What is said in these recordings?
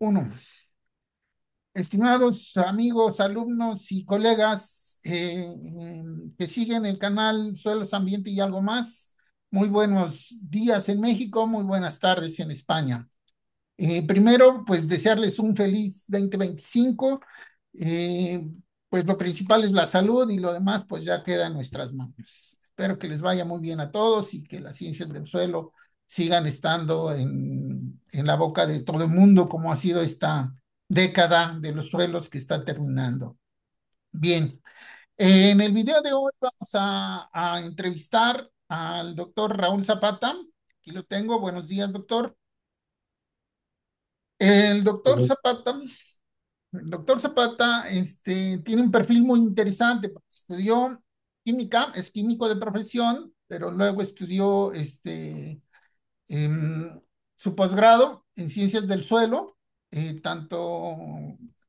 Uno, estimados amigos, alumnos y colegas que siguen el canal Suelos, Ambiente y algo más, muy buenos días en México, muy buenas tardes en España. Primero, pues desearles un feliz 2025. Eh, pues lo principal es la salud y lo demás pues ya queda en nuestras manos. Espero que les vaya muy bien a todos y que las ciencias del suelo sigan estando en la boca de todo el mundo como ha sido esta década de los suelos que está terminando. Bien, en el video de hoy vamos a entrevistar al doctor Raúl Zapata. Aquí lo tengo. Buenos días, doctor. El doctor Bueno, Zapata El doctor Zapata tiene un perfil muy interesante porque estudió química, es químico de profesión, pero luego estudió em, su posgrado en ciencias del suelo, tanto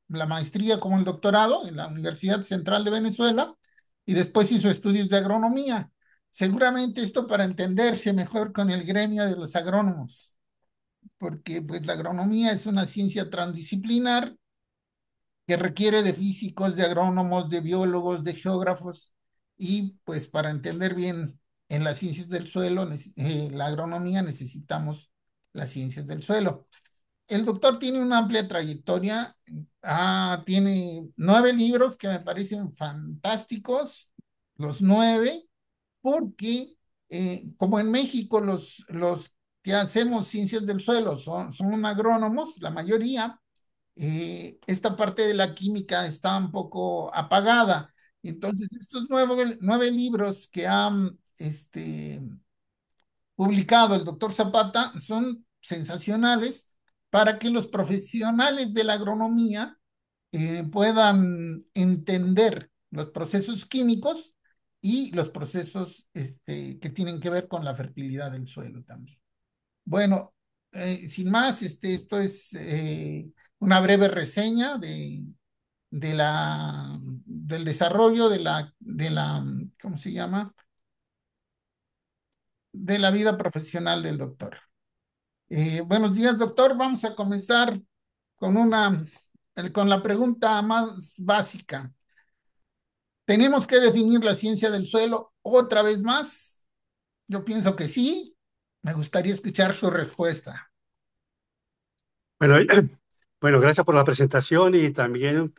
la maestría como el doctorado en la Universidad Central de Venezuela, y después hizo estudios de agronomía. Seguramente esto para entenderse mejor con el gremio de los agrónomos, porque pues la agronomía es una ciencia transdisciplinar que requiere de físicos, de agrónomos, de biólogos, de geógrafos, y pues para entender bien en las ciencias del suelo, la agronomía, necesitamos las ciencias del suelo. El doctor tiene una amplia trayectoria, tiene 9 libros que me parecen fantásticos, los 9, porque como en México los que hacemos ciencias del suelo son agrónomos, la mayoría, esta parte de la química está un poco apagada. Entonces, estos 9 libros que ha publicado el doctor Zapata son sensacionales para que los profesionales de la agronomía puedan entender los procesos químicos y los procesos que tienen que ver con la fertilidad del suelo también. Bueno, sin más, esto es una breve reseña del desarrollo ¿cómo se llama? De la vida profesional del doctor. Buenos días, doctor. Vamos a comenzar con con la pregunta más básica. ¿Tenemos que definir la ciencia del suelo otra vez más? Yo pienso que sí. Me gustaría escuchar su respuesta. bueno, bueno, gracias por la presentación y también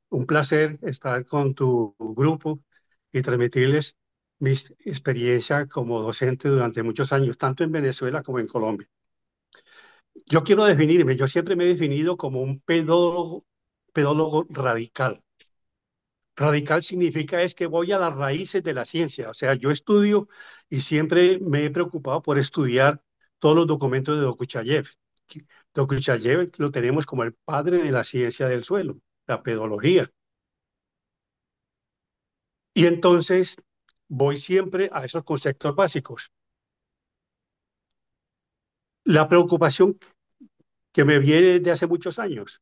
un placer estar con tu grupo y transmitirles mi experiencia como docente durante muchos años, tanto en Venezuela como en Colombia. Yo quiero definirme, yo siempre me he definido como un pedólogo radical. Radical significa es que voy a las raíces de la ciencia, o sea, yo estudio y siempre me he preocupado por estudiar todos los documentos de Dokuchayev. Dokuchayev lo tenemos como el padre de la ciencia del suelo, la pedología. Y entonces voy siempre a esos conceptos básicos. La preocupación que me viene desde hace muchos años,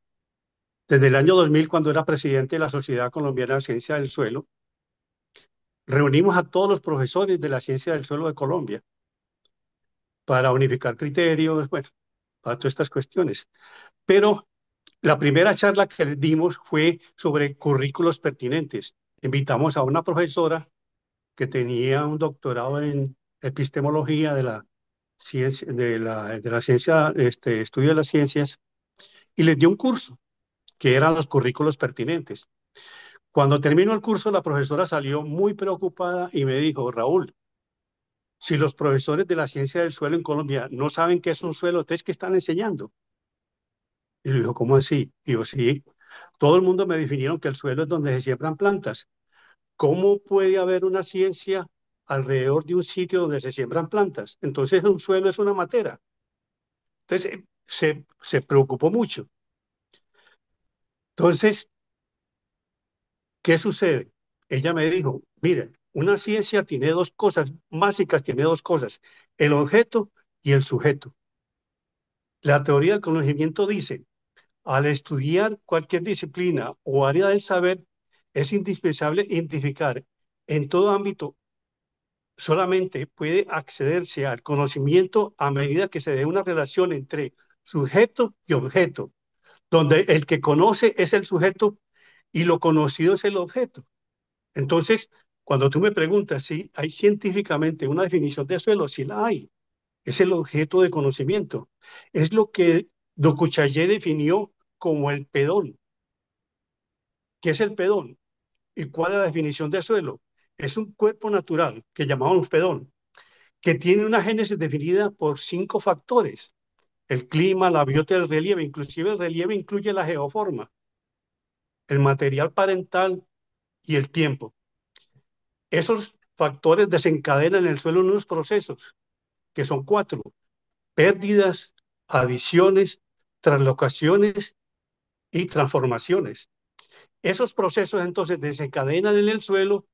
desde el año 2000, cuando era presidente de la Sociedad Colombiana de Ciencia del Suelo, reunimos a todos los profesores de la ciencia del suelo de Colombia para unificar criterios, bueno, para todas estas cuestiones. Pero la primera charla que les dimos fue sobre currículos pertinentes. Invitamos a una profesora que tenía un doctorado en epistemología de la ciencia, de la ciencia, estudio de las ciencias, y les dio un curso que eran los currículos pertinentes. Cuando terminó el curso, la profesora salió muy preocupada y me dijo, Raúl, si los profesores de la ciencia del suelo en Colombia no saben qué es un suelo, ¿ustedes qué están enseñando? Y le dijo, ¿cómo así? Y yo, sí, todo el mundo me definieron que el suelo es donde se siembran plantas. ¿Cómo puede haber una ciencia alrededor de un sitio donde se siembran plantas? Entonces un suelo es una matera. Entonces se preocupó mucho. Entonces, ¿qué sucede? Ella me dijo, mire, una ciencia tiene dos cosas básicas, tiene dos cosas, el objeto y el sujeto. La teoría del conocimiento dice, al estudiar cualquier disciplina o área del saber, es indispensable identificar en todo ámbito, solamente puede accederse al conocimiento a medida que se dé una relación entre sujeto y objeto. donde el que conoce es el sujeto y lo conocido es el objeto. Entonces, cuando tú me preguntas si hay científicamente una definición de suelo, sí la hay. Es el objeto de conocimiento. Es lo que Ducuchayé definió como el pedón. ¿Qué es el pedón? ¿Y cuál es la definición de suelo? Es un cuerpo natural que llamamos pedón, que tiene una génesis definida por 5 factores: el clima, la biota, el relieve. Inclusive el relieve incluye la geoforma, el material parental y el tiempo. Esos factores desencadenan en el suelo unos procesos, que son 4: pérdidas, adiciones, translocaciones y transformaciones. Esos procesos entonces desencadenan en el suelo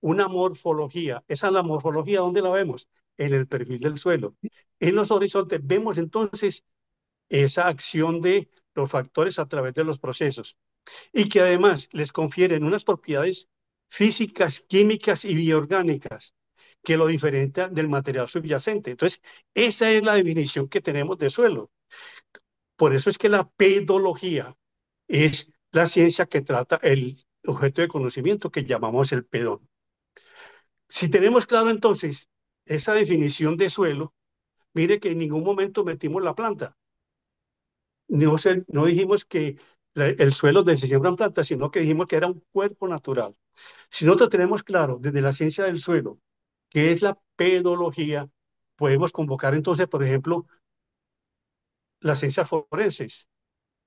una morfología. Esa es la morfología, ¿dónde la vemos? En el perfil del suelo. En los horizontes vemos entonces esa acción de los factores a través de los procesos y que además les confieren unas propiedades físicas, químicas y bioorgánicas que lo diferencian del material subyacente. Entonces, esa es la definición que tenemos de suelo. Por eso es que la pedología es la ciencia que trata el objeto de conocimiento que llamamos el pedón. Si tenemos claro entonces esa definición de suelo, mire que en ningún momento metimos la planta. No dijimos que el suelo donde se siembran plantas, sino que dijimos que era un cuerpo natural. Si nosotros tenemos claro desde la ciencia del suelo qué es la pedología, podemos convocar entonces, por ejemplo, las ciencias forenses.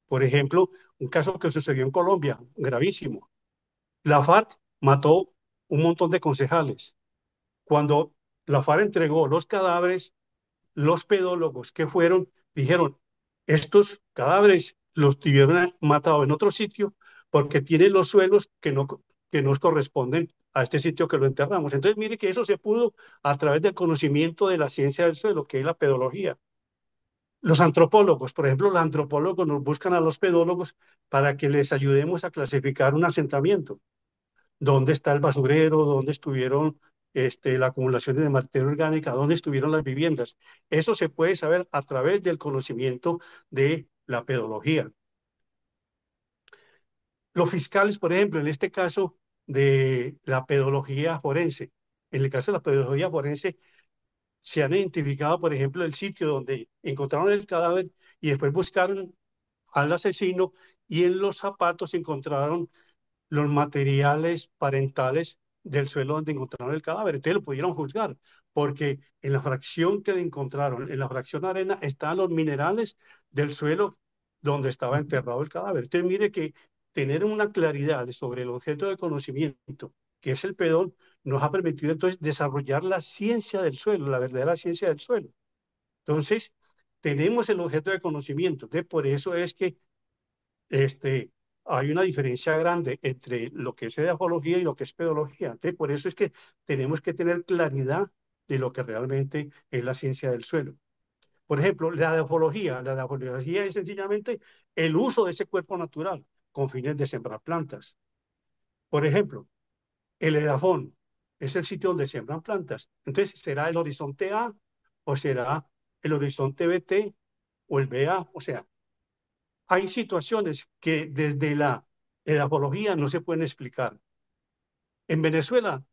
Por ejemplo, un caso que sucedió en Colombia, gravísimo. La FARC mató un montón de concejales. Cuando la FARC entregó los cadáveres, los pedólogos que fueron dijeron, estos cadáveres los tuvieron matados en otro sitio porque tienen los suelos que nos corresponden a este sitio que lo enterramos. Entonces, mire que eso se pudo a través del conocimiento de la ciencia del suelo, que es la pedología. Los antropólogos, por ejemplo, los antropólogos nos buscan a los pedólogos para que les ayudemos a clasificar un asentamiento. ¿Dónde está el basurero? ¿Dónde estuvieron la acumulación de materia orgánica? ¿Dónde estuvieron las viviendas? Eso se puede saber a través del conocimiento de la pedología. Los fiscales, por ejemplo, en este caso de la pedología forense, en el caso de la pedología forense, se han identificado, por ejemplo, el sitio donde encontraron el cadáver y después buscaron al asesino y en los zapatos encontraron los materiales parentales del suelo donde encontraron el cadáver. Entonces lo pudieron juzgar, porque en la fracción que le encontraron, en la fracción arena, estaban los minerales del suelo donde estaba enterrado el cadáver. Entonces mire que tener una claridad sobre el objeto de conocimiento, que es el pedón, nos ha permitido entonces desarrollar la ciencia del suelo, la verdadera ciencia del suelo. Entonces, tenemos el objeto de conocimiento. Entonces, por eso es que este, hay una diferencia grande entre lo que es edafología y lo que es pedología. Entonces, por eso es que tenemos que tener claridad de lo que realmente es la ciencia del suelo. Por ejemplo, la edafología es sencillamente el uso de ese cuerpo natural con fines de sembrar plantas. Por ejemplo, el edafón es el sitio donde siembran plantas. Entonces, ¿será el horizonte A o será el horizonte BT o el BA? O sea, hay situaciones que desde la edapología no se pueden explicar. En Venezuela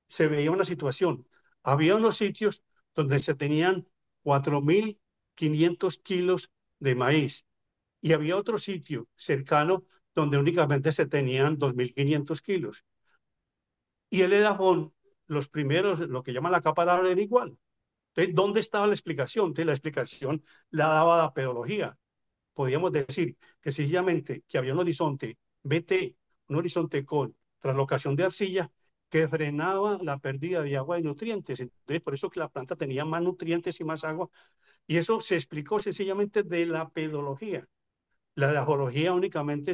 se veía una situación. Había unos sitios donde se tenían 4.500 kilos de maíz y había otro sitio cercano donde únicamente se tenían 2.500 kilos. Y el edafón, los primeros, lo que llaman la capa larva, era igual. Entonces, ¿dónde estaba la explicación? Entonces, la explicación la daba la pedología. Podríamos decir que sencillamente que había un horizonte BT, un horizonte con translocación de arcilla que frenaba la pérdida de agua y nutrientes. Entonces, por eso que la planta tenía más nutrientes y más agua. Y eso se explicó sencillamente de la pedología. La geología únicamente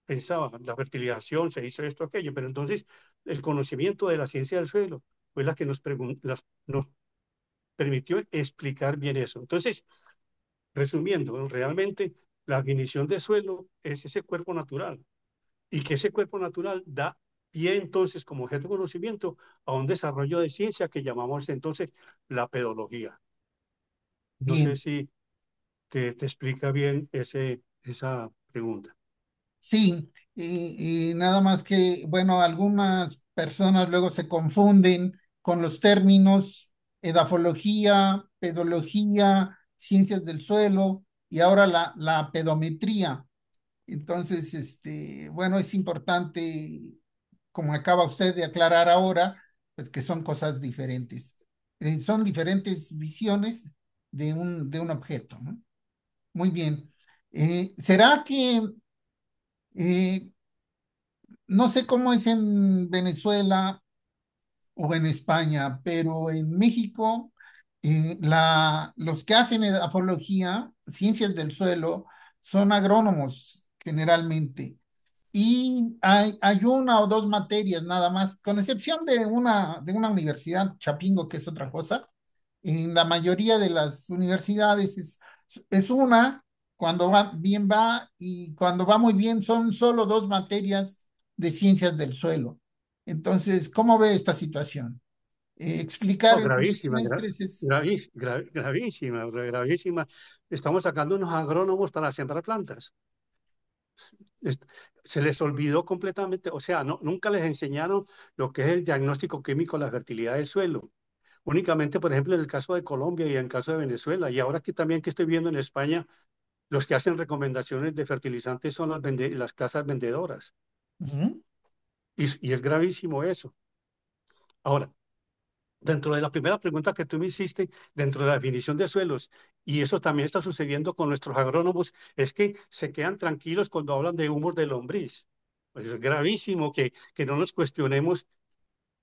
pensaba, la fertilización, se hizo esto, aquello, pero entonces el conocimiento de la ciencia del suelo fue la que nos permitió explicar bien eso. Entonces, resumiendo, realmente la definición de suelo es ese cuerpo natural y que ese cuerpo natural da pie entonces como objeto de conocimiento a un desarrollo de ciencia que llamamos entonces la pedología. No sé Bien, si te explica bien esa pregunta. Sí, y nada más que, bueno, algunas personas luego se confunden con los términos edafología, pedología, ciencias del suelo y ahora la pedometría. Entonces, bueno, es importante, como acaba usted de aclarar ahora, pues que son cosas diferentes. Son diferentes visiones de un objeto, ¿no? Muy bien. ¿Será que eh, no sé cómo es en Venezuela o en España, pero en México, los que hacen edafología, ciencias del suelo, son agrónomos generalmente? Y hay una o dos materias nada más, con excepción de una universidad, Chapingo, que es otra cosa. En la mayoría de las universidades es una, cuando va bien va, y cuando va muy bien son solo dos materias de ciencias del suelo. Entonces, ¿cómo ve esta situación? Explicar No, en dos gravísima, semestres es... gravísima, gravísima. Estamos sacando unos agrónomos para sembrar plantas. Est- Se les olvidó completamente, o sea, no, nunca les enseñaron lo que es el diagnóstico químico de la fertilidad del suelo. Únicamente, por ejemplo, en el caso de Colombia y en el caso de Venezuela. Y ahora que también que estoy viendo en España, los que hacen recomendaciones de fertilizantes son las casas vendedoras. Ujú. Y es gravísimo eso. Ahora, dentro de la primera pregunta que tú me hiciste, dentro de la definición de suelos, y eso también está sucediendo con nuestros agrónomos, es que se quedan tranquilos cuando hablan de humos de lombriz. Pues es gravísimo que no nos cuestionemos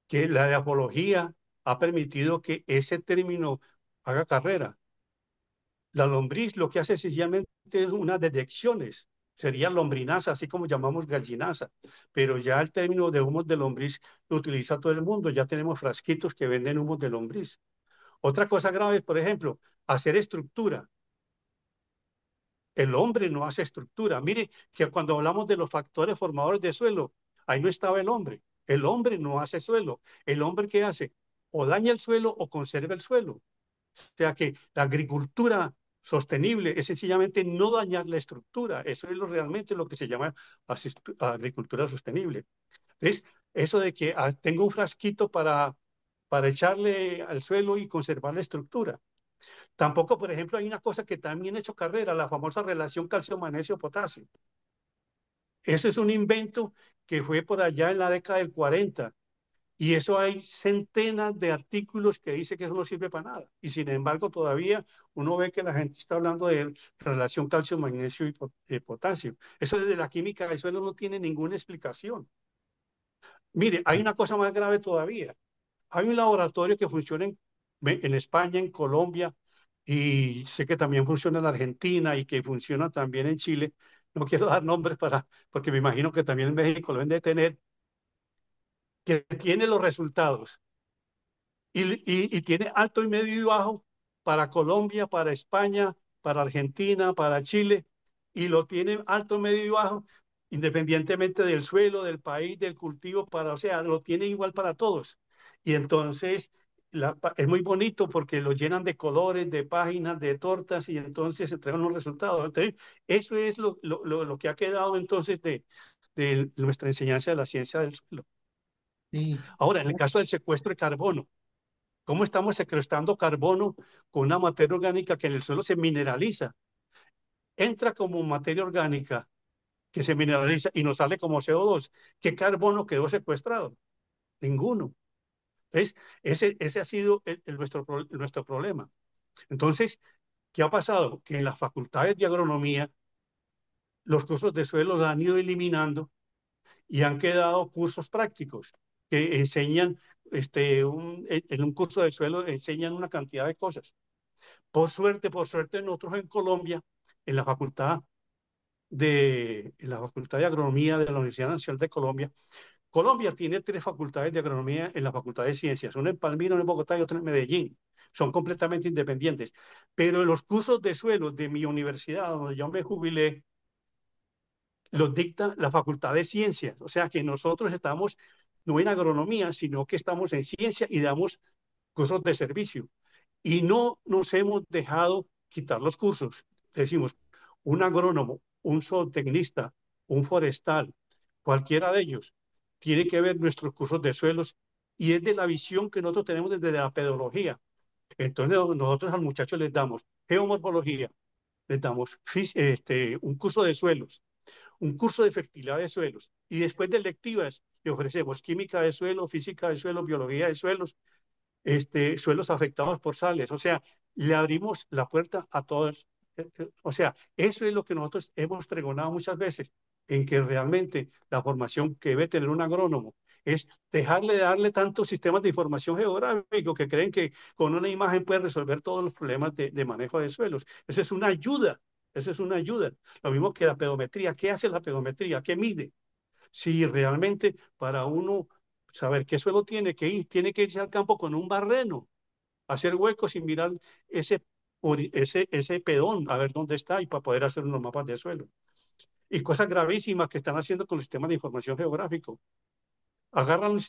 que la edafología ha permitido que ese término haga carrera. La lombriz lo que hace sencillamente es unas detecciones, sería lombrinaza, así como llamamos gallinaza, pero ya el término de humos de lombriz lo utiliza todo el mundo, ya tenemos frasquitos que venden humos de lombriz. Otra cosa grave es, por ejemplo, hacer estructura. El hombre no hace estructura. Mire que cuando hablamos de los factores formadores de suelo, ahí no estaba el hombre. El hombre no hace suelo. ¿El hombre qué hace? O daña el suelo o conserva el suelo. O sea que la agricultura sostenible es sencillamente no dañar la estructura. Eso es realmente lo que se llama agricultura sostenible. Entonces, eso de que tengo un frasquito para echarle al suelo y conservar la estructura. Tampoco, por ejemplo, hay una cosa que también ha hecho carrera, la famosa relación calcio-magnesio-potasio. Eso es un invento que fue por allá en la década del 40. Y eso hay centenas de artículos que dice que eso no sirve para nada. Y sin embargo, todavía uno ve que la gente está hablando de relación calcio, magnesio y potasio. Eso desde la química del suelo no tiene ninguna explicación. Mire, hay una cosa más grave todavía. Hay un laboratorio que funciona en España, en Colombia, y sé que también funciona en Argentina y que funciona también en Chile. No quiero dar nombres porque me imagino que también en México lo deben de tener, que tiene los resultados y tiene alto y medio y bajo para Colombia, para España, para Argentina, para Chile, y lo tiene alto, medio y bajo, independientemente del suelo, del país, del cultivo, o sea, lo tiene igual para todos. Y entonces es muy bonito porque lo llenan de colores, de páginas, de tortas, y entonces se entregan los resultados. Entonces, eso es lo que ha quedado entonces de nuestra enseñanza de la ciencia del suelo. Sí. Ahora, en el caso del secuestro de carbono, ¿cómo estamos secuestrando carbono con una materia orgánica que en el suelo se mineraliza? Entra como materia orgánica que se mineraliza y nos sale como CO2. ¿Qué carbono quedó secuestrado? Ninguno. ¿Ves? Ese ha sido nuestro problema. Entonces, ¿qué ha pasado? Que en las facultades de agronomía los cursos de suelo los han ido eliminando y han quedado cursos prácticos que enseñan, en un curso de suelo enseñan una cantidad de cosas. Por suerte nosotros en Colombia, en en la Facultad de Agronomía de la Universidad Nacional de Colombia, Colombia tiene tres facultades de agronomía en la Facultad de Ciencias, una en Palmira, una en Bogotá y otra en Medellín. Son completamente independientes. Pero en los cursos de suelo de mi universidad, donde yo me jubilé, los dicta la Facultad de Ciencias. O sea que nosotros estamos no en agronomía, sino que estamos en ciencia y damos cursos de servicio. Y no nos hemos dejado quitar los cursos. Decimos, un agrónomo un zootecnista, un forestal, cualquiera de ellos, tiene que ver nuestros cursos de suelos y es de la visión que nosotros tenemos desde la pedología. Entonces nosotros al muchacho les damos geomorfología, les damos un curso de suelos, un curso de fertilidad de suelos y después de electivas le ofrecemos química de suelo, física de suelos, biología de suelos, suelos afectados por sales. O sea, le abrimos la puerta a todos. O sea, eso es lo que nosotros hemos pregonado muchas veces, en que realmente la formación que debe tener un agrónomo es dejarle de darle tantos sistemas de información geográfico que creen que con una imagen puede resolver todos los problemas de manejo de suelos. Eso es una ayuda. Eso es una ayuda. Lo mismo que la pedometría. ¿Qué hace la pedometría? ¿Qué mide? Si realmente para uno saber qué suelo tiene que ir, tiene que irse al campo con un barreno, hacer huecos y mirar ese pedón, a ver dónde está y para poder hacer unos mapas de suelo. Y cosas gravísimas que están haciendo con el sistema de información geográfico. Agarran un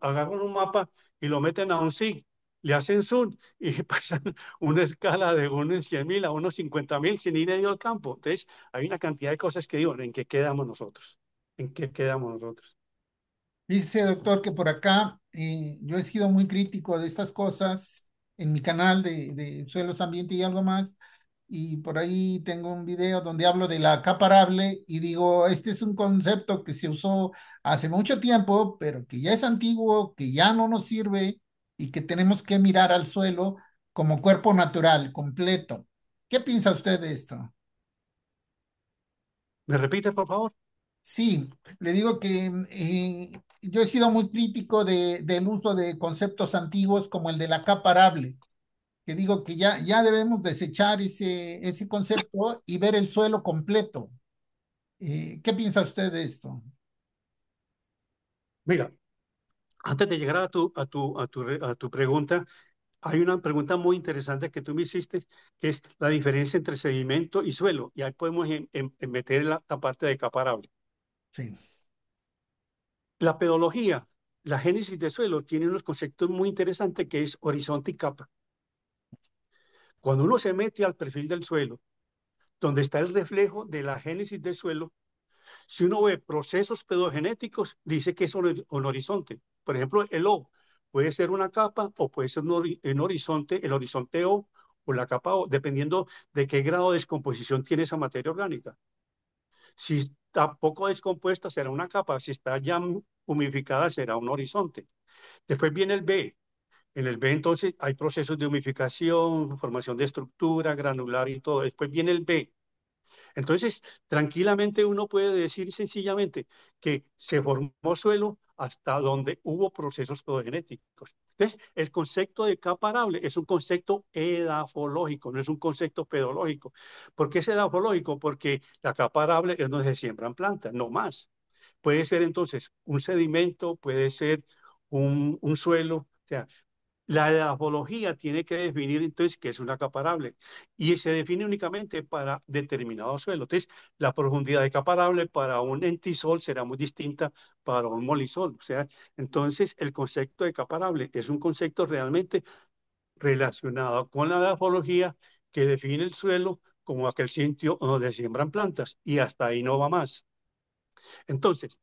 agarran un mapa y lo meten a un SIG, le hacen zoom y pasan una escala de 1 en 100.000 a unos 50.000 sin ir al campo. Entonces, hay una cantidad de cosas que digo, ¿en qué quedamos nosotros? ¿En qué quedamos nosotros? Dice, doctor, que por acá yo he sido muy crítico de estas cosas en mi canal de suelos, ambiente y algo más. Y por ahí tengo un video donde hablo de la acaparable y digo, este es un concepto que se usó hace mucho tiempo, pero que ya es antiguo, que ya no nos sirve y que tenemos que mirar al suelo como cuerpo natural, completo. ¿Qué piensa usted de esto? ¿Me repite, por favor? Sí, le digo que yo he sido muy crítico del uso de conceptos antiguos como el de la acaparable, que digo que ya debemos desechar ese concepto y ver el suelo completo. ¿Qué piensa usted de esto? Mira, antes de llegar a tu pregunta, hay una pregunta muy interesante que tú me hiciste, que es la diferencia entre sedimento y suelo. Y ahí podemos en meter la parte de caparable. Sí, La pedología, la génesis de suelo, tiene unos conceptos muy interesantes que es horizonte y capa. Cuando uno se mete al perfil del suelo, donde está el reflejo de la génesis del suelo, si uno ve procesos pedogenéticos, dice que es un horizonte. Por ejemplo, el O puede ser una capa o puede ser un horizonte, el horizonte o la capa O, dependiendo de qué grado de descomposición tiene esa materia orgánica. Si está poco descompuesta, será una capa. Si está ya humificada, será un horizonte. Después viene el B. En el B entonces hay procesos de humificación, formación de estructura, granular y todo. Después viene el B. Entonces, tranquilamente uno puede decir sencillamente que se formó suelo hasta donde hubo procesos pedogenéticos. Entonces, el concepto de capa arable es un concepto edafológico, no es un concepto pedológico. ¿Por qué es edafológico? Porque la capa arable es donde se siembran plantas, no más. Puede ser entonces un sedimento, puede ser un suelo, o sea, la edafología tiene que definir entonces qué es una caparable y se define únicamente para determinado suelo. Entonces, la profundidad de caparable para un entisol será muy distinta para un molisol. O sea, entonces el concepto de caparable es un concepto realmente relacionado con la edafología que define el suelo como aquel sitio donde siembran plantas y hasta ahí no va más. Entonces,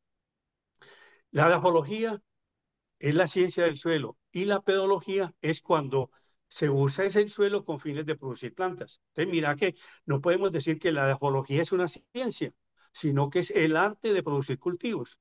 la edafología es la ciencia del suelo y la pedología es cuando se usa ese suelo con fines de producir plantas. Entonces, mira que no podemos decir que la edafología es una ciencia, sino que es el arte de producir cultivos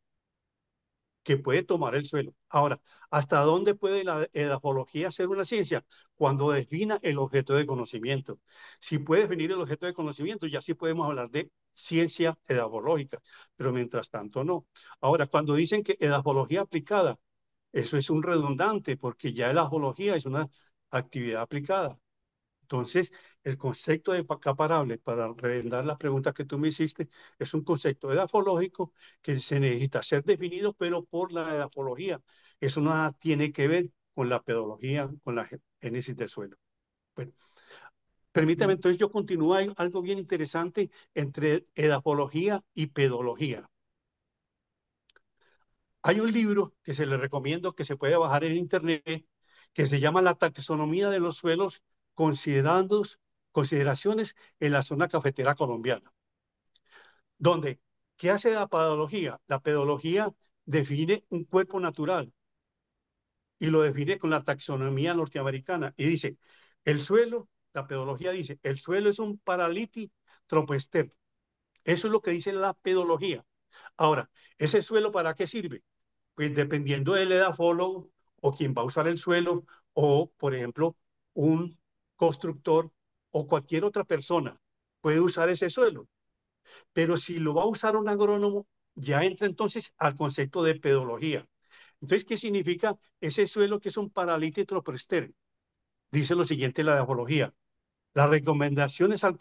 que puede tomar el suelo. Ahora, ¿hasta dónde puede la edafología ser una ciencia? Cuando defina el objeto de conocimiento. Si puede definir el objeto de conocimiento, ya sí podemos hablar de ciencia edafológica, pero mientras tanto no. Ahora, cuando dicen que edafología aplicada, eso es un redundante, porque ya la geología es una actividad aplicada. Entonces, el concepto de acaparable, para redundar la pregunta que tú me hiciste, es un concepto edafológico que se necesita ser definido, pero por la edafología. Eso nada tiene que ver con la pedología, con la génesis del suelo. Bueno, permítame sí, entonces yo continúo. Hay algo bien interesante entre edafología y pedología. Hay un libro que se le recomiendo que se puede bajar en internet que se llama La taxonomía de los suelos considerando consideraciones en la zona cafetera colombiana. donde, ¿qué hace la pedología? La pedología define un cuerpo natural y lo define con la taxonomía norteamericana. Y dice, el suelo, la pedología dice, el suelo es un paraliti tropester. Eso es lo que dice la pedología. Ahora, ¿ese suelo para qué sirve? Pues dependiendo del edafólogo o quien va a usar el suelo, o por ejemplo, un constructor o cualquier otra persona puede usar ese suelo. Pero si lo va a usar un agrónomo, ya entra entonces al concepto de pedología. Entonces, ¿qué significa ese suelo que es un paralítico prester? Dice lo siguiente la ecología. Las recomendaciones al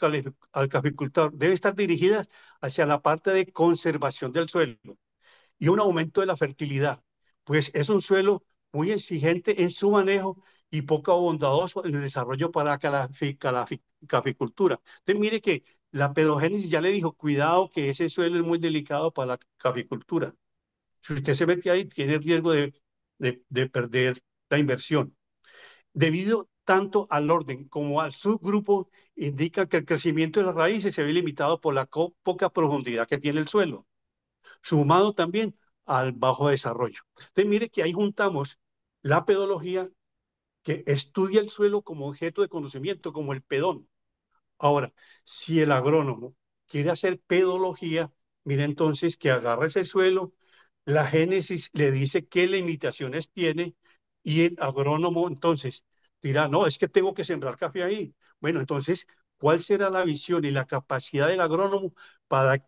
caficultor deben estar dirigidas hacia la parte de conservación del suelo y un aumento de la fertilidad, pues es un suelo muy exigente en su manejo y poco bondadoso en el desarrollo para la caficultura. Entonces, mire que la pedogénesis ya le dijo, cuidado que ese suelo es muy delicado para la caficultura. Si usted se mete ahí, tiene riesgo de perder la inversión. Debido tanto al orden como al subgrupo, indica que el crecimiento de las raíces se ve limitado por la poca profundidad que tiene el suelo, sumado también al bajo desarrollo. Entonces, mire que ahí juntamos la pedología que estudia el suelo como objeto de conocimiento, como el pedón. Ahora, si el agrónomo quiere hacer pedología, mira entonces que agarra ese suelo, la génesis le dice qué limitaciones tiene y el agrónomo entonces dirá, no, es que tengo que sembrar café ahí. Bueno, entonces, ¿cuál será la visión y la capacidad del agrónomo para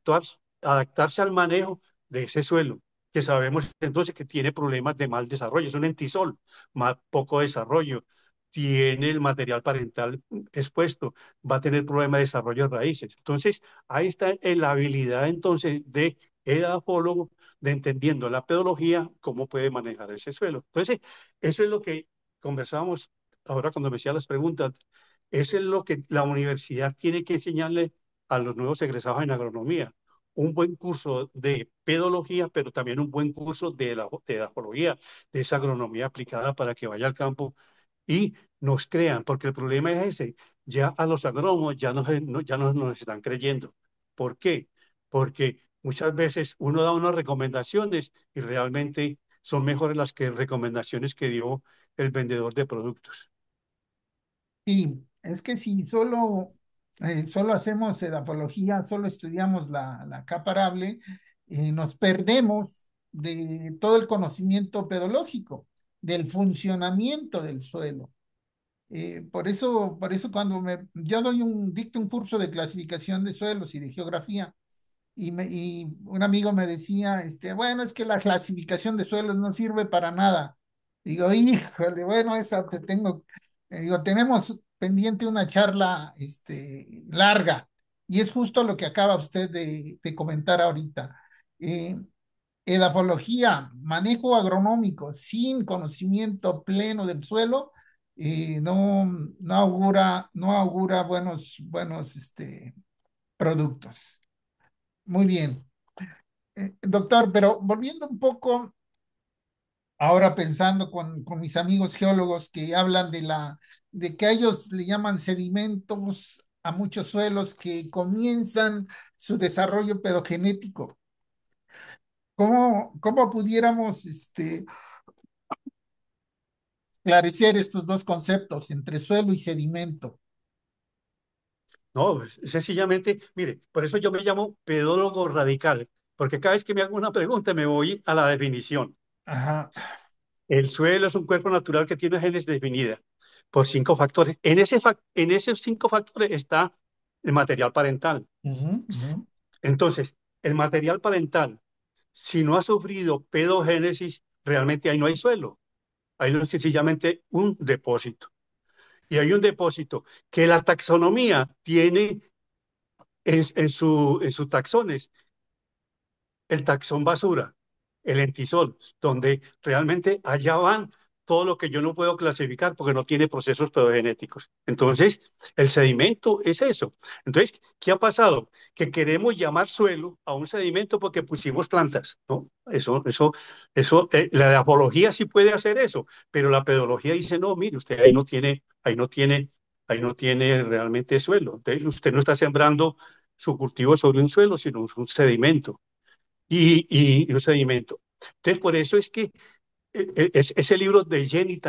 adaptarse al manejo de ese suelo? Que sabemos entonces que tiene problemas de mal desarrollo, es un entisol, más poco desarrollo, tiene el material parental expuesto, va a tener problemas de desarrollo de raíces. Entonces, ahí está la habilidad entonces de el afólogo de entendiendo la pedología, cómo puede manejar ese suelo. Entonces, eso es lo que conversábamos ahora cuando me hacía las preguntas. Eso es lo que la universidad tiene que enseñarle a los nuevos egresados en agronomía. Un buen curso de pedología, pero también un buen curso de edafología, de esa agronomía aplicada para que vaya al campo y nos crean, porque el problema es ese, ya a los agrónomos ya no nos están creyendo. ¿Por qué? Porque muchas veces uno da unas recomendaciones y realmente son mejores las que recomendaciones que dio el vendedor de productos. Y es que si solo hacemos edapología, solo estudiamos la capa arable, nos perdemos de todo el conocimiento pedológico, del funcionamiento del suelo. Por eso yo dicto un curso de clasificación de suelos y de geografía, y un amigo me decía, bueno, es que la clasificación de suelos no sirve para nada. Digo, híjole, bueno, esa te tengo, digo, tenemos pendiente una charla, larga, y es justo lo que acaba usted de comentar ahorita. Eh, Edafología, manejo agronómico sin conocimiento pleno del suelo, no augura buenos, productos. Muy bien. Doctor, pero volviendo un poco, ahora pensando con mis amigos geólogos que hablan de que a ellos le llaman sedimentos a muchos suelos que comienzan su desarrollo pedogenético. ¿Cómo pudiéramos esclarecer estos dos conceptos entre suelo y sedimento? No, pues, sencillamente, mire, por eso yo me llamo pedólogo radical, porque cada vez que me hago una pregunta me voy a la definición. Ajá. El suelo es un cuerpo natural que tiene genes definida por 5 factores. En esos 5 factores está el material parental. Ujú, ujú. Entonces, el material parental, si no ha sufrido pedogénesis, realmente ahí no hay suelo. Hay sencillamente un depósito. Y hay un depósito que la taxonomía tiene en su taxones el taxón basura, el entisol, donde realmente allá van todo lo que yo no puedo clasificar porque no tiene procesos pedogenéticos. Entonces, el sedimento es eso. Entonces, ¿qué ha pasado? Que queremos llamar suelo a un sedimento porque pusimos plantas, ¿no? La edafología sí puede hacer eso, pero la pedología dice, no, mire, usted ahí no tiene realmente suelo. Entonces, usted no está sembrando su cultivo sobre un suelo, sino un sedimento y un sedimento. Entonces, por eso es que ese libro de Jenny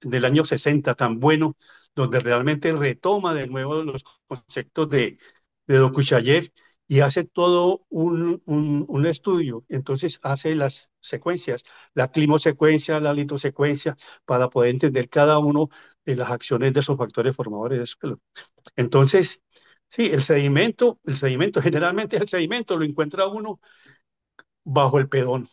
del año 60 tan bueno, donde realmente retoma de nuevo los conceptos de Dokuchayev y hace todo un estudio. Entonces hace las secuencias, la climosecuencia, la litosecuencia, para poder entender cada uno de las acciones de esos factores formadores de suelo. Entonces, sí, el sedimento, generalmente el sedimento lo encuentra uno bajo el pedón,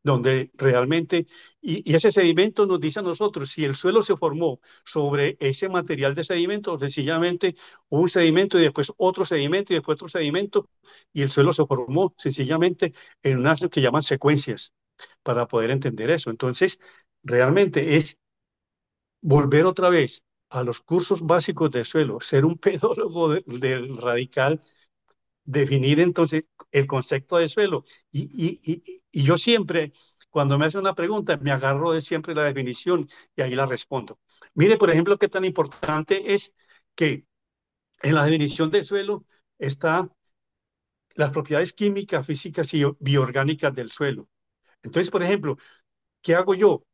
donde realmente, y ese sedimento nos dice a nosotros, si el suelo se formó sobre ese material de sedimento, sencillamente un sedimento y después otro sedimento y después otro sedimento, y el suelo se formó sencillamente en unas que llaman secuencias para poder entender eso. Entonces, realmente es volver otra vez a los cursos básicos de suelo, ser un pedólogo del radical, definir entonces el concepto de suelo. Y yo siempre, cuando me hace una pregunta, me agarro de siempre la definición y ahí la respondo. Mire, por ejemplo, qué tan importante es que en la definición de suelo está las propiedades químicas, físicas y bioorgánicas del suelo. Entonces, por ejemplo, ¿qué hago yo?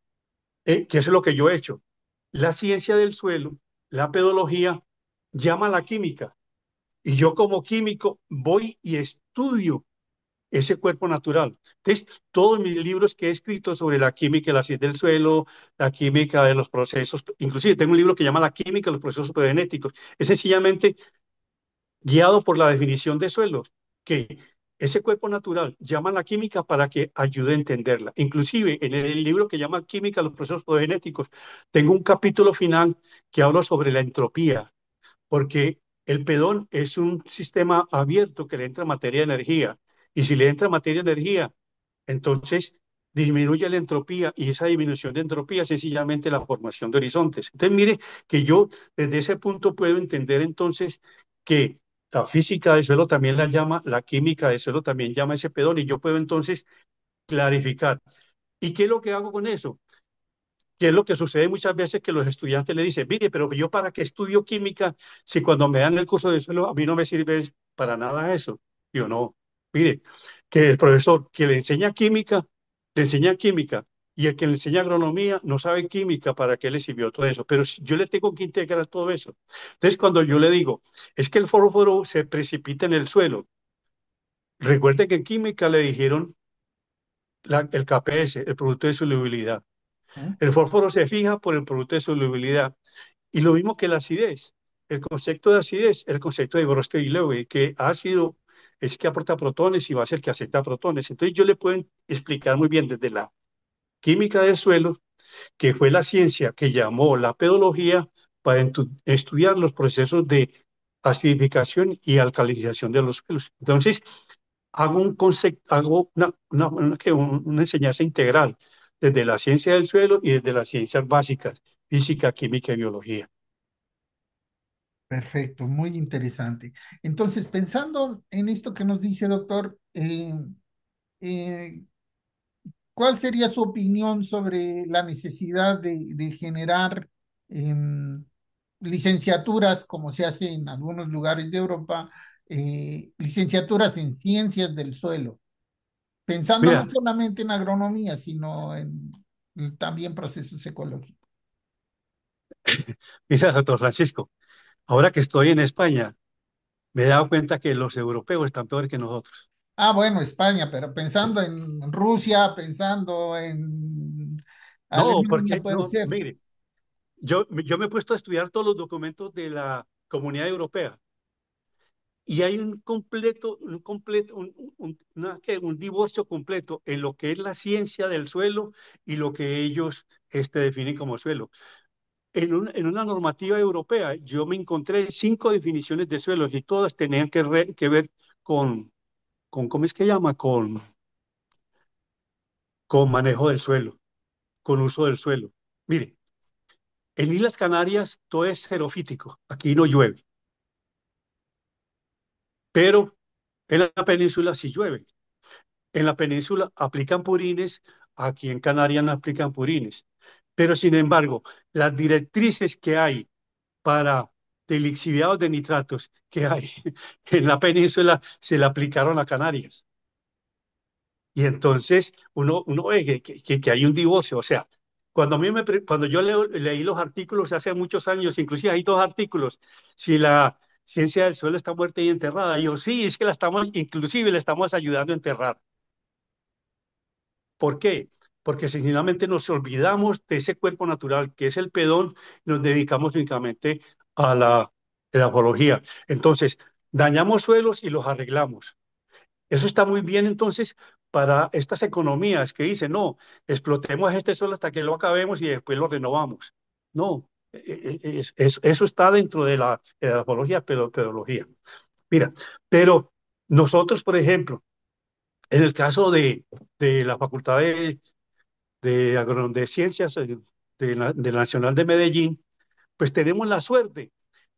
¿Qué es lo que yo he hecho? La ciencia del suelo, la pedología, llama a la química. Y yo como químico voy y estudio ese cuerpo natural. Entonces, todos mis libros que he escrito sobre la química y la ciencia del suelo, la química de los procesos, inclusive tengo un libro que llama La química de los procesos genéticos, es sencillamente guiado por la definición de suelo, que ese cuerpo natural llama a la química para que ayude a entenderla. Inclusive en el libro que llama Química de los procesos genéticos, tengo un capítulo final que habla sobre la entropía, porque el pedón es un sistema abierto que le entra materia de energía. Y si le entra materia de energía, entonces disminuye la entropía y esa disminución de entropía es sencillamente la formación de horizontes. Entonces, mire que yo desde ese punto puedo entender entonces que la física del suelo también la llama, la química del suelo también llama ese pedón y yo puedo entonces clarificar. ¿Y qué es lo que hago con eso? Que es lo que sucede muchas veces que los estudiantes le dicen, mire, pero yo para qué estudio química si cuando me dan el curso de suelo a mí no me sirve para nada eso. Yo no, mire, que el profesor que le enseña química y el que le enseña agronomía no sabe química para qué le sirvió todo eso, pero yo le tengo que integrar todo eso. Entonces cuando yo le digo, es que el fósforo se precipita en el suelo, recuerde que en química le dijeron el KPS, el producto de solubilidad. ¿no? El fósforo se fija por el producto de solubilidad. Y lo mismo que la acidez. El concepto de acidez, el concepto de Brostey-Lewis, que ácido es que aporta protones y va a ser que acepta protones. Entonces yo le puedo explicar muy bien desde la química del suelo, que fue la ciencia que llamó la pedología para estudiar los procesos de acidificación y alcalinización de los suelos. Entonces, hago un concepto, hago una enseñanza integral desde la ciencia del suelo y desde las ciencias básicas, física, química y biología. Perfecto, muy interesante. Entonces, pensando en esto que nos dice, doctor, eh, ¿cuál sería su opinión sobre la necesidad de generar em, licenciaturas, como se hace en algunos lugares de Europa, licenciaturas en ciencias del suelo? Pensando no Mira, solamente en agronomía, sino en también procesos ecológicos. mira, doctor Francisco, ahora que estoy en España, me he dado cuenta que los europeos están peor que nosotros. Ah, bueno, España, pero pensando en Rusia, pensando en No, Alemania, porque, puede no, ser. mire, yo me he puesto a estudiar todos los documentos de la Comunidad Europea y hay un divorcio completo en lo que es la ciencia del suelo y lo que ellos definen como suelo. En una normativa europea, yo me encontré 5 definiciones de suelos y todas tenían que ver con, ¿cómo es que llama? Con manejo del suelo, con uso del suelo. Mire, en Islas Canarias todo es xerofítico, aquí no llueve, pero en la península sí llueve. En la península aplican purines, aquí en Canarias no aplican purines. Pero sin embargo, las directrices que hay para de lixiviados de nitratos que hay en la península se le aplicaron a Canarias. Y entonces uno ve que hay un divorcio. O sea, cuando yo leí los artículos hace muchos años, inclusive hay dos artículos, si la ciencia del suelo está muerta y enterrada. Y yo, sí, es que la estamos, inclusive le estamos ayudando a enterrar. ¿Por qué? Porque sencillamente nos olvidamos de ese cuerpo natural que es el pedón y nos dedicamos únicamente a la edafología. Entonces, dañamos suelos y los arreglamos. Eso está muy bien entonces para estas economías que dicen, no, explotemos este suelo hasta que lo acabemos y después lo renovamos. No, eso está dentro de la edafología, pedología. Mira, pero nosotros, por ejemplo, en el caso de la Facultad de Ciencias de la Nacional de Medellín, pues tenemos la suerte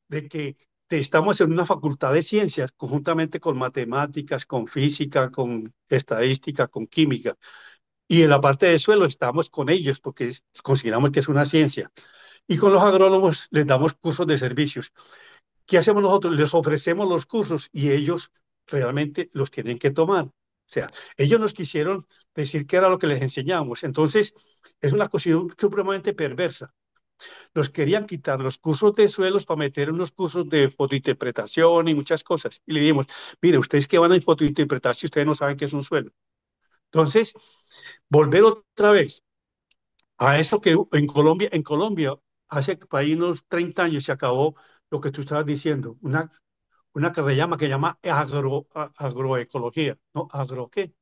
de que estamos en una facultad de ciencias conjuntamente con matemáticas, con física, con estadística, con química. Y en la parte de suelo estamos con ellos porque consideramos que es una ciencia. Y con los agrónomos les damos cursos de servicios. ¿Qué hacemos nosotros? Les ofrecemos los cursos y ellos realmente los tienen que tomar. O sea, ellos nos quisieron decir qué era lo que les enseñamos. Entonces, es una cuestión supremamente perversa. Nos querían quitar los cursos de suelos para meter unos cursos de fotointerpretación y muchas cosas. Y le dijimos, mire, ustedes que van a fotointerpretar si ustedes no saben qué es un suelo. Entonces, volver otra vez a eso que en Colombia, hace por ahí unos 30 años se acabó lo que tú estabas diciendo, una que llama agroecología, ¿no? ¿Agro qué?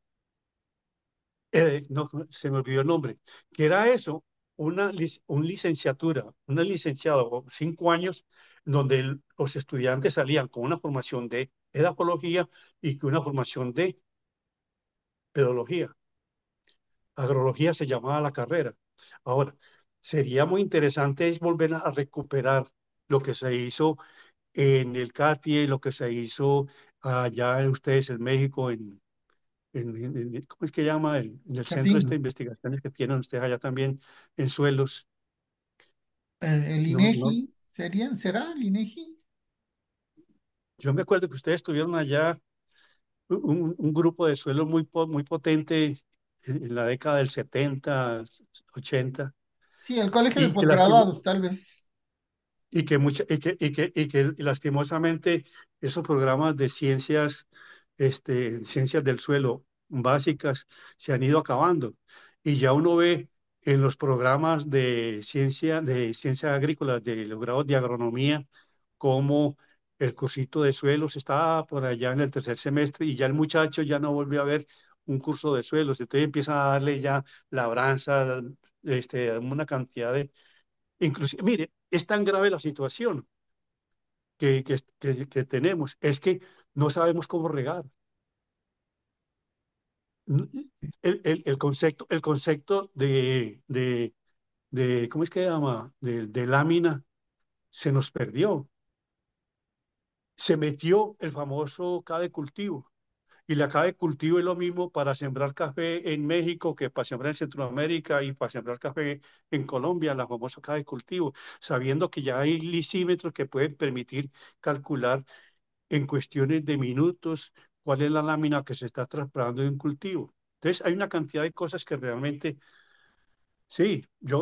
No, se me olvidó el nombre, que era eso, una licenciatura, una licenciado, 5 años, donde los estudiantes salían con una formación de edapología y con una formación de pedología. Agrología se llamaba la carrera. Ahora, sería muy interesante es volver a recuperar lo que se hizo en el CATIE, lo que se hizo allá en ustedes en México, ¿cómo es que llama? En el centro Chapín, de investigaciones que tienen ustedes allá también en suelos. el No, no, INEGI, ¿será el INEGI? yo me acuerdo que ustedes tuvieron allá un grupo de suelos muy potente en la década del 70, 80, Sí, el colegio de y que, posgraduados, tal vez. y que lastimosamente esos programas de ciencias, ciencias del suelo básicas se han ido acabando. Y ya uno ve en los programas de ciencias agrícolas, de los grados de agronomía, como el cursito de suelos está por allá en el tercer semestre y ya el muchacho ya no vuelve a ver un curso de suelos. Entonces empieza a darle ya labranza, una cantidad de... Inclusive, mire, es tan grave la situación que tenemos, es que no sabemos cómo regar. El concepto ¿cómo es que se llama? De lámina se nos perdió. Se metió el famoso K de cultivo. Y la K de cultivo es lo mismo para sembrar café en México que para sembrar en Centroamérica y para sembrar café en Colombia, la famosa K de cultivo, sabiendo que ya hay lisímetros que pueden permitir calcular en cuestiones de minutos cuál es la lámina que se está trasplantando de un cultivo. Entonces, hay una cantidad de cosas que realmente, sí, yo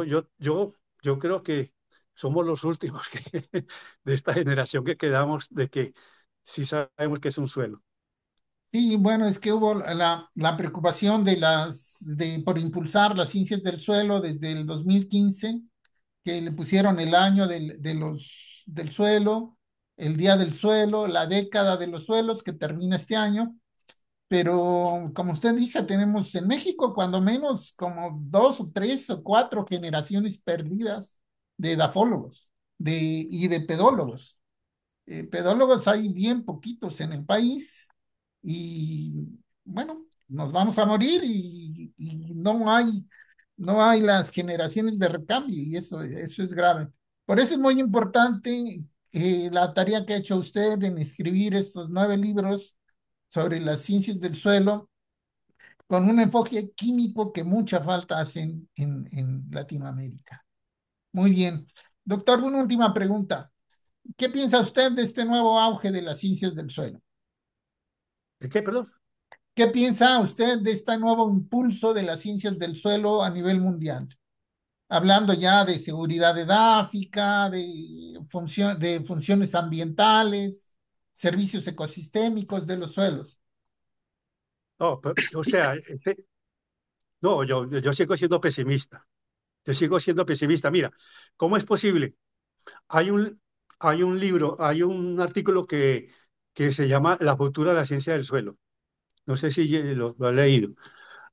creo que somos los últimos de esta generación que quedamos de que sí sabemos que es un suelo. Sí, bueno, es que hubo la preocupación por impulsar las ciencias del suelo desde el 2015, que le pusieron el año del suelo, el día del suelo, la década de los suelos que termina este año. Pero como usted dice, tenemos en México cuando menos como dos o tres o cuatro generaciones perdidas de edafólogos y de pedólogos. Pedólogos hay bien poquitos en el país y bueno, nos vamos a morir y no hay las generaciones de recambio y eso es grave. Por eso es muy importante la tarea que ha hecho usted en escribir estos 9 libros sobre las ciencias del suelo con un enfoque químico que mucha falta hace en Latinoamérica. Muy bien. Doctor, una última pregunta. ¿Qué piensa usted de este nuevo auge de las ciencias del suelo? ¿De qué, perdón? ¿Qué piensa usted de este nuevo impulso de las ciencias del suelo a nivel mundial? Hablando ya de seguridad edáfica, de funciones ambientales, servicios ecosistémicos de los suelos. No, o sea, no, yo sigo siendo pesimista. Yo sigo siendo pesimista. Mira, ¿cómo es posible? Hay un, hay un libro, hay un artículo que se llama La futura de la ciencia del suelo. No sé si lo ha leído.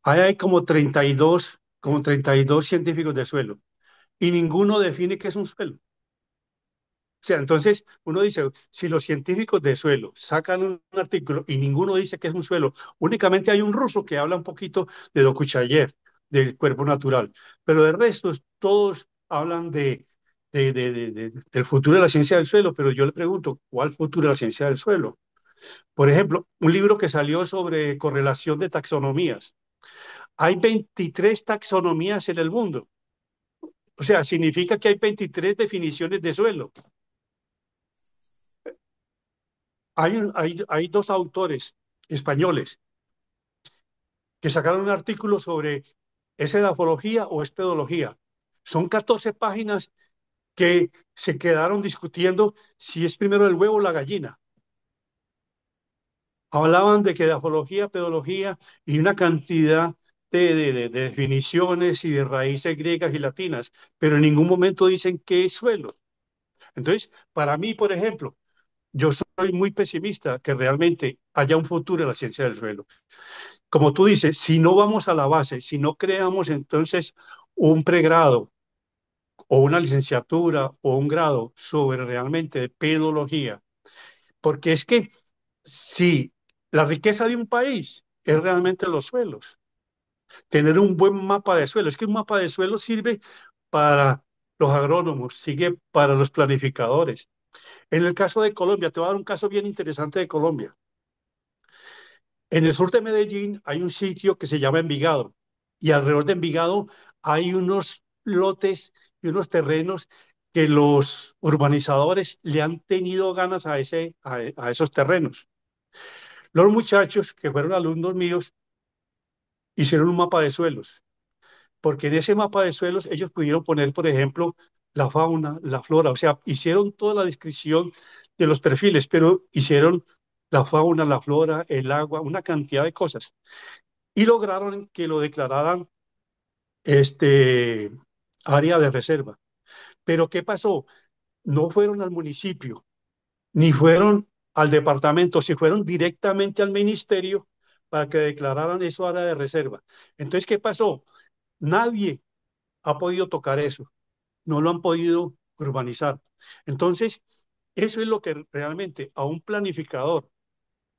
Ahí hay como 32 científicos de suelo y ninguno define qué es un suelo. O sea, entonces uno dice, si los científicos de suelo sacan un artículo y ninguno dice que es un suelo, únicamente hay un ruso que habla un poquito de Dokuchayev, del cuerpo natural, pero de resto todos hablan del futuro de la ciencia del suelo, pero yo le pregunto, ¿cuál futuro de la ciencia del suelo? Por ejemplo, un libro que salió sobre correlación de taxonomías. Hay 23 taxonomías en el mundo. O sea, significa que hay 23 definiciones de suelo. Hay dos autores españoles que sacaron un artículo sobre ¿es edafología o es pedología? Son 14 páginas que se quedaron discutiendo si es primero el huevo o la gallina. Hablaban de que edafología, pedología y una cantidad de definiciones y de raíces griegas y latinas, pero en ningún momento dicen qué es suelo. Entonces, para mí, por ejemplo, yo soy muy pesimista que realmente haya un futuro en la ciencia del suelo. Como tú dices, si no vamos a la base, si no creamos entonces un pregrado o una licenciatura o un grado sobre realmente de pedología, porque es que si la riqueza de un país es realmente los suelos, tener un buen mapa de suelo, es que un mapa de suelo sirve para los agrónomos, sigue para los planificadores. En el caso de Colombia, te voy a dar un caso bien interesante de Colombia. En el sur de Medellín hay un sitio que se llama Envigado y alrededor de Envigado hay unos lotes y unos terrenos que los urbanizadores le han tenido ganas a esos terrenos. Los muchachos que fueron alumnos míos hicieron un mapa de suelos, porque en ese mapa de suelos ellos pudieron poner, por ejemplo, la fauna, la flora, o sea, hicieron toda la descripción de los perfiles, pero hicieron la fauna, la flora, el agua, una cantidad de cosas. Y lograron que lo declararan este área de reserva. Pero ¿qué pasó? No fueron al municipio, ni fueron al departamento, se fueron directamente al ministerio para que declararan eso área de reserva. Entonces, ¿qué pasó? Nadie ha podido tocar eso, no lo han podido urbanizar. Entonces, eso es lo que realmente a un planificador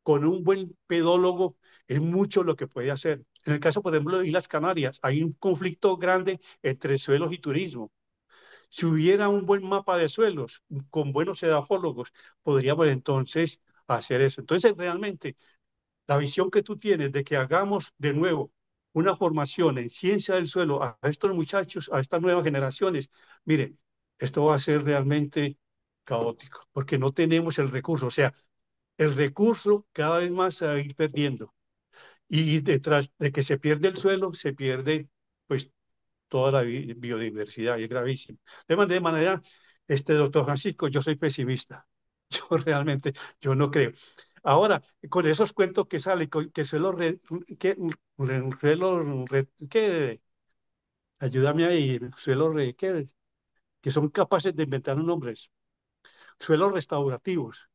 con un buen pedólogo es mucho lo que puede hacer. En el caso, por ejemplo, de Islas Canarias, hay un conflicto grande entre suelos y turismo. Si hubiera un buen mapa de suelos con buenos edafólogos, podríamos entonces hacer eso. Entonces, realmente, la visión que tú tienes de que hagamos de nuevo una formación en ciencia del suelo a estos muchachos, a estas nuevas generaciones, miren, esto va a ser realmente caótico, porque no tenemos el recurso. O sea, el recurso cada vez más se va a ir perdiendo. Y detrás de que se pierde el suelo, se pierde pues toda la biodiversidad y es gravísimo. De manera, doctor Francisco, yo soy pesimista. Yo realmente, yo no creo. Ahora, con esos cuentos que salen, que suelo, que, suelo, que, ayúdame ahí, que son capaces de inventar nombres, suelos restaurativos.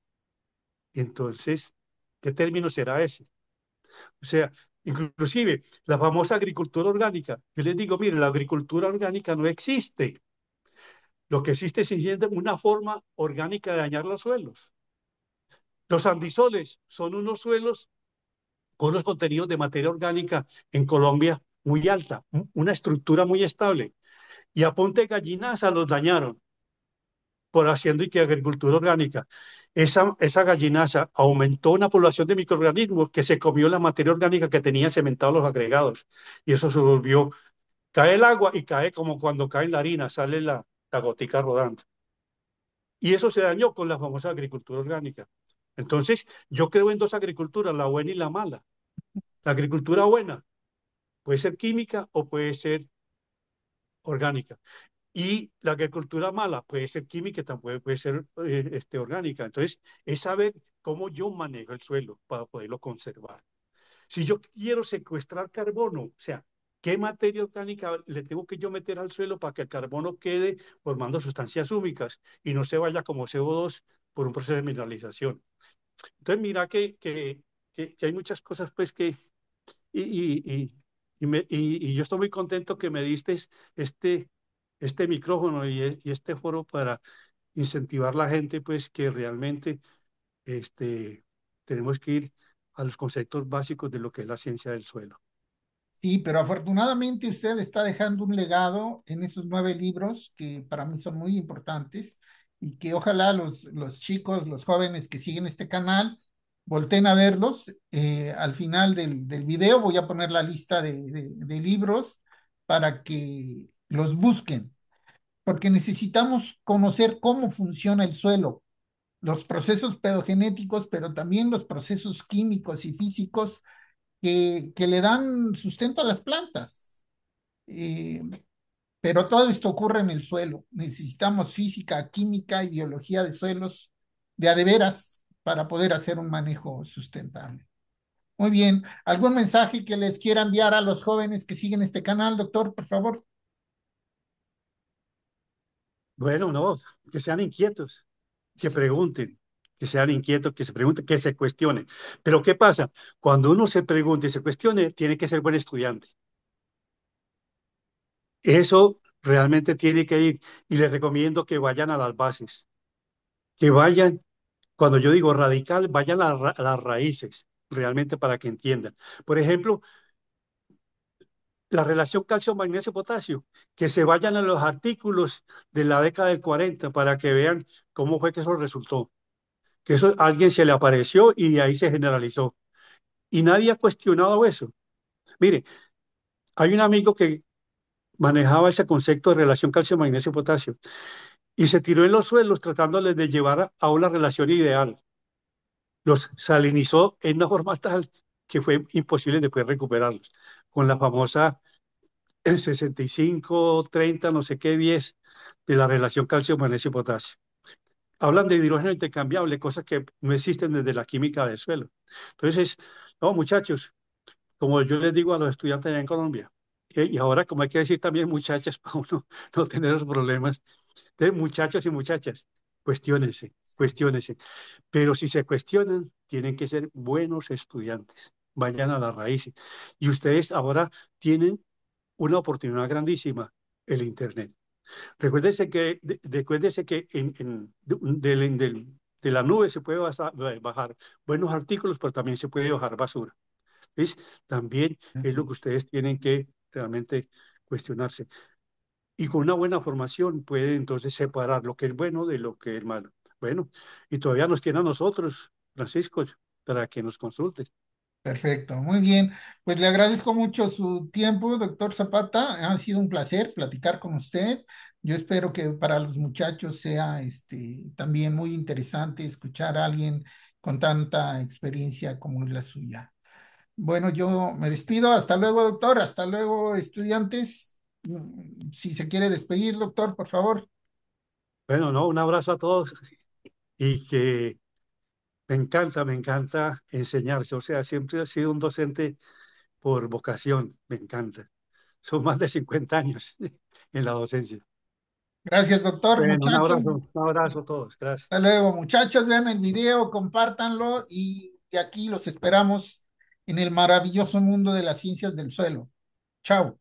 Y entonces, ¿qué término será ese? O sea, inclusive la famosa agricultura orgánica. Yo les digo, mire, la agricultura orgánica no existe. Lo que existe es una forma orgánica de dañar los suelos. Los andisoles son unos suelos con unos contenidos de materia orgánica en Colombia muy alta, una estructura muy estable. Y a Ponte Gallinaza los dañaron por haciendo y que agricultura orgánica. Esa gallinaza aumentó una población de microorganismos que se comió la materia orgánica que tenían cementados los agregados. Y eso se volvió, cae el agua y cae como cuando cae la harina, sale la gotica rodando. Y eso se dañó con la famosa agricultura orgánica. Entonces, yo creo en dos agriculturas, la buena y la mala. La agricultura buena puede ser química o puede ser orgánica. Y la agricultura mala puede ser química, también puede ser orgánica. Entonces, es saber cómo yo manejo el suelo para poderlo conservar. Si yo quiero secuestrar carbono, o sea, ¿qué materia orgánica le tengo que yo meter al suelo para que el carbono quede formando sustancias húmicas y no se vaya como CO2 por un proceso de mineralización? Entonces, mira que hay muchas cosas pues que, y, y yo estoy muy contento que me diste este, este micrófono y este foro para incentivar a la gente pues que realmente tenemos que ir a los conceptos básicos de lo que es la ciencia del suelo. Sí, pero afortunadamente usted está dejando un legado en esos 9 libros que para mí son muy importantes y que ojalá los chicos, los jóvenes que siguen este canal, volteen a verlos. Al final del video voy a poner la lista de libros para que los busquen, porque necesitamos conocer cómo funciona el suelo, los procesos pedogenéticos, pero también los procesos químicos y físicos que le dan sustento a las plantas. Eh, pero todo esto ocurre en el suelo. Necesitamos física, química y biología de suelos de a de veras para poder hacer un manejo sustentable. Muy bien. ¿Algún mensaje que les quiera enviar a los jóvenes que siguen este canal, doctor, por favor? Bueno, no, que sean inquietos, que pregunten, que sean inquietos, que se pregunten, que se cuestionen. Pero ¿qué pasa? Cuando uno se pregunte y se cuestione, tiene que ser buen estudiante. Eso realmente tiene que ir y les recomiendo que vayan a las bases, que vayan, cuando yo digo radical, vayan a las raíces, realmente para que entiendan. Por ejemplo, la relación calcio-magnesio-potasio, que se vayan a los artículos de la década del 40 para que vean cómo fue que eso resultó, que eso a alguien se le apareció y de ahí se generalizó. Y nadie ha cuestionado eso. Mire, hay un amigo que manejaba ese concepto de relación calcio-magnesio-potasio y se tiró en los suelos tratándoles de llevar a una relación ideal. Los salinizó en una forma tal que fue imposible después recuperarlos, con la famosa 65, 30, no sé qué, 10 de la relación calcio-magnesio-potasio. Hablan de hidrógeno intercambiable, cosas que no existen desde la química del suelo. Entonces, no, muchachos, como yo les digo a los estudiantes allá en Colombia, y ahora como hay que decir también muchachas para uno no tener los problemas, entonces, muchachos y muchachas, cuestiónense, cuestiónense. Pero si se cuestionan, tienen que ser buenos estudiantes, vayan a las raíces. Y ustedes ahora tienen una oportunidad grandísima, el Internet. Recuérdese que de la nube se puede bajar buenos artículos, pero también se puede bajar basura. ¿Ves? También es Así lo que es. ustedes tienen que realmente cuestionarse. Y con una buena formación puede entonces separar lo que es bueno de lo que es malo. Bueno, y todavía nos tiene a nosotros, Francisco, para que nos consulte. Perfecto, muy bien. Pues le agradezco mucho su tiempo, doctor Zapata. Ha sido un placer platicar con usted. Yo espero que para los muchachos sea también muy interesante escuchar a alguien con tanta experiencia como la suya. Bueno, yo me despido. Hasta luego, doctor. Hasta luego, estudiantes. Si se quiere despedir, doctor, por favor. Bueno, no, un abrazo a todos y que me encanta enseñarse. O sea, siempre he sido un docente por vocación, me encanta. Son más de 50 años en la docencia. Gracias, doctor. Bueno, Muchachos, un abrazo a todos. Gracias. hasta luego, muchachos, vean el video, compártanlo y aquí los esperamos en el maravilloso mundo de las ciencias del suelo. Chao.